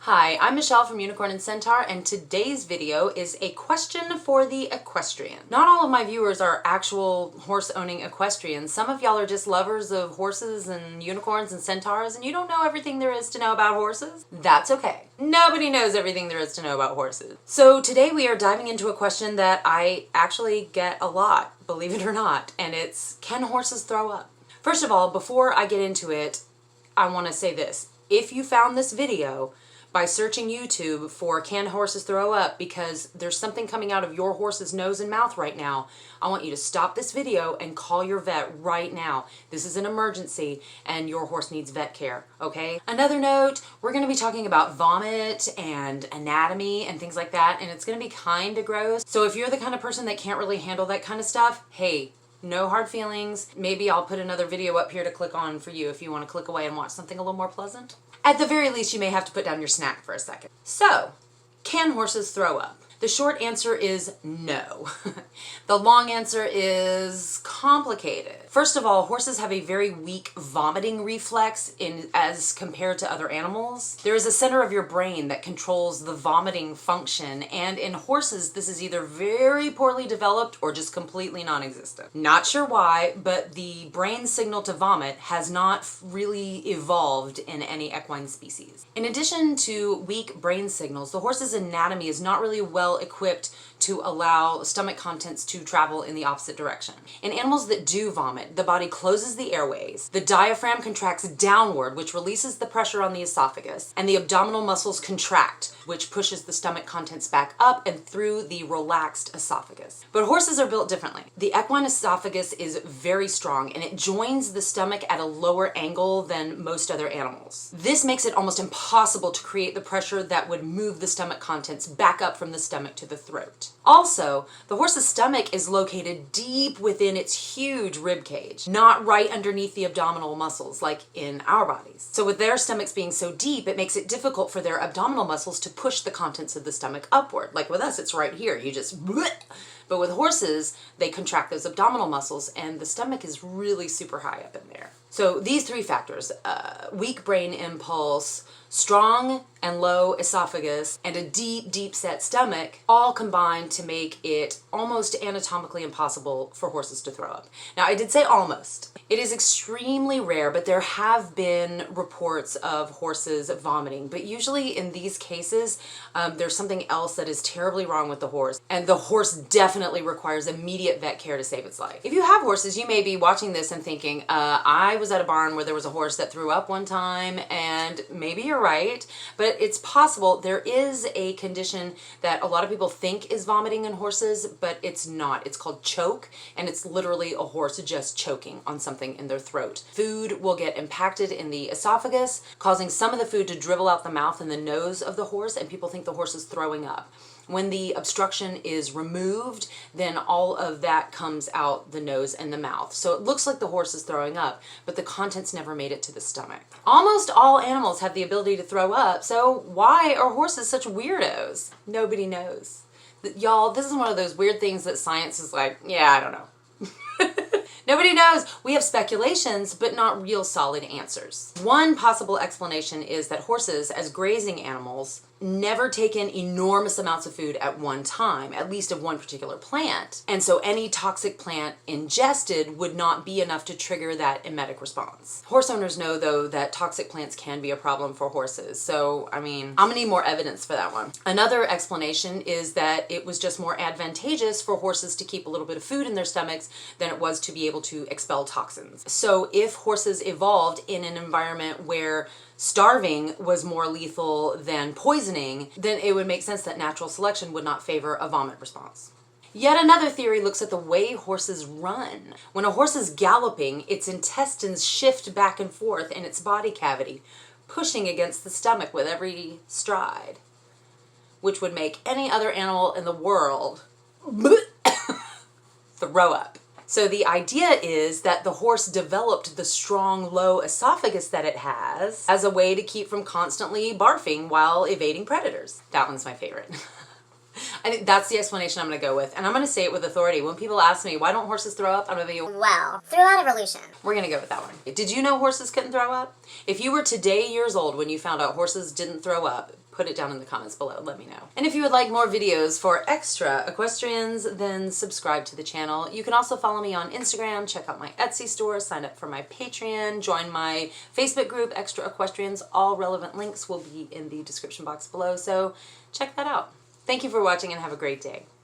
Hi, I'm Michelle from Unicorn and Centaur, and today's video is a question for the equestrian. Not all of my viewers are actual horse-owning equestrians. Some of y'all are just lovers of horses and unicorns and centaurs, and you don't know everything there is to know about horses. That's okay. Nobody knows everything there is to know about horses. So today we are diving into a question that I actually get a lot, believe it or not, and it's, can horses throw up? First of all, before I get into it, I want to say this. If you found this video by searching YouTube for can horses throw up because there's something coming out of your horse's nose and mouth right now, I want you to stop this video and call your vet right now. This is an emergency and your horse needs vet care, okay? Another note, we're gonna be talking about vomit and anatomy and things like that, and it's gonna be kind of gross. So if you're the kind of person that can't really handle that kind of stuff, hey, no hard feelings. Maybe I'll put another video up here to click on for you if you want to click away and watch something a little more pleasant. At the very least, you may have to put down your snack for a second. So, can horses throw up? The short answer is no. The long answer is complicated. First of all, horses have a very weak vomiting reflex as compared to other animals. There is a center of your brain that controls the vomiting function, and in horses, this is either very poorly developed or just completely non-existent. Not sure why, but the brain signal to vomit has not really evolved in any equine species. In addition to weak brain signals, the horse's anatomy is not really well equipped to allow stomach contents to travel in the opposite direction. In animals that do vomit, the body closes the airways, the diaphragm contracts downward, which releases the pressure on the esophagus, and the abdominal muscles contract, which pushes the stomach contents back up and through the relaxed esophagus. But horses are built differently. The equine esophagus is very strong and it joins the stomach at a lower angle than most other animals. This makes it almost impossible to create the pressure that would move the stomach contents back up from the stomach to the throat. Also, the horse's stomach is located deep within its huge rib cage, not right underneath the abdominal muscles like in our bodies. So with their stomachs being so deep, it makes it difficult for their abdominal muscles to push the contents of the stomach upward. Like with us, it's right here. You just bleh. But with horses, they contract those abdominal muscles and the stomach is really super high up in there. So these three factors, weak brain impulse, strong and low esophagus, and a deep, deep set stomach all combine to make it almost anatomically impossible for horses to throw up. Now, I did say almost. It is extremely rare, but there have been reports of horses vomiting. But usually in these cases, there's something else that is terribly wrong with the horse, and the horse definitely requires immediate vet care to save its life. If you have horses, you may be watching this and thinking, I was at a barn where there was a horse that threw up one time, and maybe you're right, but it's possible. There is a condition that a lot of people think is vomiting in horses, but it's not. It's called choke, and it's literally a horse just choking on something in their throat. Food will get impacted in the esophagus, causing some of the food to dribble out the mouth and the nose of the horse, and people think the horse is throwing up. When the obstruction is removed, then all of that comes out the nose and the mouth. So it looks like the horse is throwing up, but the contents never made it to the stomach. Almost all animals have the ability to throw up, so why are horses such weirdos? Nobody knows. Y'all, this is one of those weird things that science is like, yeah, I don't know. Nobody knows. We have speculations, but not real solid answers. One possible explanation is that horses, as grazing animals, never take in enormous amounts of food at one time, at least of one particular plant. And so any toxic plant ingested would not be enough to trigger that emetic response. Horse owners know, though, that toxic plants can be a problem for horses. So, I mean, I'm gonna need more evidence for that one. Another explanation is that it was just more advantageous for horses to keep a little bit of food in their stomachs than it was to be able to expel toxins. So if horses evolved in an environment where starving was more lethal than poisoning, then it would make sense that natural selection would not favor a vomit response. Yet another theory looks at the way horses run. When a horse is galloping, its intestines shift back and forth in its body cavity, pushing against the stomach with every stride, which would make any other animal in the world throw up. So the idea is that the horse developed the strong, low esophagus that it has as a way to keep from constantly barfing while evading predators. That one's my favorite. I think that's the explanation I'm going to go with. And I'm going to say it with authority. When people ask me, why don't horses throw up? I'm going to be, well, throughout evolution. We're going to go with that one. Did you know horses couldn't throw up? If you were today years old when you found out horses didn't throw up, put it down in the comments below. Let me know. And if you would like more videos for extra equestrians, then subscribe to the channel. You can also follow me on Instagram, check out my Etsy store, sign up for my Patreon, join my Facebook group, Extra Equestrians. All relevant links will be in the description box below, so check that out. Thank you for watching and have a great day.